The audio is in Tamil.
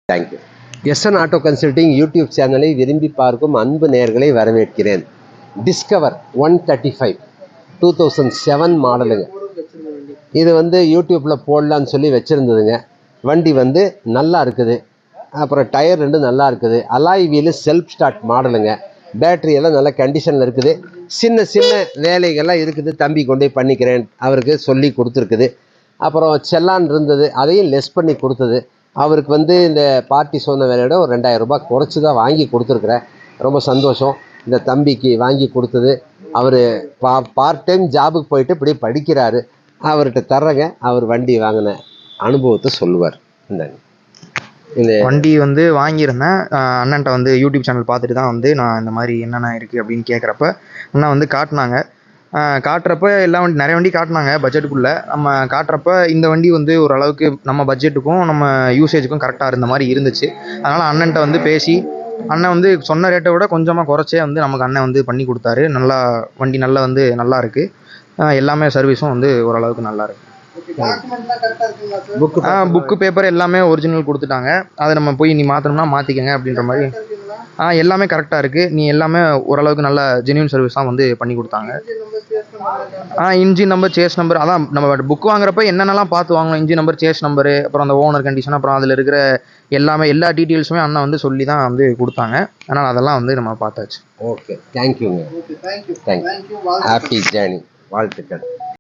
Thank you. SN auto consulting YouTube சேனலை விரும்பி பார்க்கும் அன்பு நேயர்களை வரவேற்கிறேன். டிஸ்கவர் 135 2007 மாடலுங்க. இது யூடியூப்பில் போடலான்னு சொல்லி வச்சுருந்ததுங்க. வண்டி நல்லா இருக்குது. அப்புறம் டயர் 2 நல்லா இருக்குது. அலாய் வீலு செல்ஃப் ஸ்டார்ட் மாடலுங்க. பேட்ரி எல்லாம் நல்ல கண்டிஷனில் இருக்குது. சின்ன சின்ன வேலைகள்லாம் இருக்குது. தம்பி கொண்டு போய் பண்ணிக்கிறேன் அவருக்கு சொல்லி கொடுத்துருக்குது. அப்புறம் செல்லான் இருந்தது, அதையும் லெஸ் பண்ணி கொடுத்தது. அவருக்கு இந்த பார்ட்டி சொன்ன வேலையோட ஒரு 2000 ரூபாய் குறைச்சி தான் வாங்கி கொடுத்துருக்குறேன். ரொம்ப சந்தோஷம். இந்த தம்பிக்கு வாங்கி கொடுத்தது. அவர் பார்ட் டைம் ஜாபுக்கு போயிட்டு இப்படி படிக்கிறாரு. அவர்கிட்ட தர்றங்க. அவர் வண்டி வாங்கின அனுபவத்தை சொல்லுவார். இந்த வண்டி வாங்கியிருந்தேன். அண்ணன்ட்ட யூடியூப் சேனல் பார்த்துட்டு தான் நான் இந்த மாதிரி என்னென்ன இருக்குது அப்படின்னு கேட்குறப்ப அண்ணா காட்டினாங்க. காட்டுறப்ப எல்லா வண்டி நிறைய வண்டி காட்டினாங்க பட்ஜெட்டுக்குள்ளே. நம்ம காட்டுறப்ப இந்த வண்டி ஓரளவுக்கு நம்ம பட்ஜெட்டுக்கும் நம்ம யூசேஜுக்கும் கரெக்டாக இருந்த மாதிரி இருந்துச்சு. அதனால் அண்ணன்ட்ட பேசி அண்ணன் சொன்ன ரேட்டை விட கொஞ்சமாக குறைச்சே நமக்கு அண்ணன் பண்ணி கொடுத்தாரு. நல்லா வண்டி நல்லா நல்லா இருக்குது. எல்லாமே சர்வீஸும் ஓரளவுக்கு நல்லா இருக்குது. புக்கு பேப்பர் எல்லாமே ஒரிஜினல் கொடுத்துட்டாங்க. அதை நம்ம போய் நீ மாற்றணும்னா மாற்றிக்கங்க அப்படின்ற மாதிரி எல்லாமே கரெக்டாக இருக்குது. நீ எல்லாமே ஓரளவுக்கு நல்ல ஜென்யூன் சர்வீஸ் தான் பண்ணி கொடுத்தாங்க. இன்ஜின் நம்பர், சேஸ் நம்பர், அதான் நம்ம புக் வாங்குறப்ப என்னென்னலாம் பார்த்து வாங்கணும், இன்ஜின் நம்பர், சேஸ் நம்பரு, அப்புறம் அந்த ஓனர் கண்டிஷன், அப்புறம் அதில் இருக்கிற எல்லா டீட்டெயில்ஸுமே அண்ணன் சொல்லி தான் கொடுத்தாங்க. அதனால் அதெல்லாம் நம்ம பார்த்தாச்சு. ஓகே, தேங்க்யூங்க. தேங்க்யூ. Happy journey. வாழ்த்துக்கள்.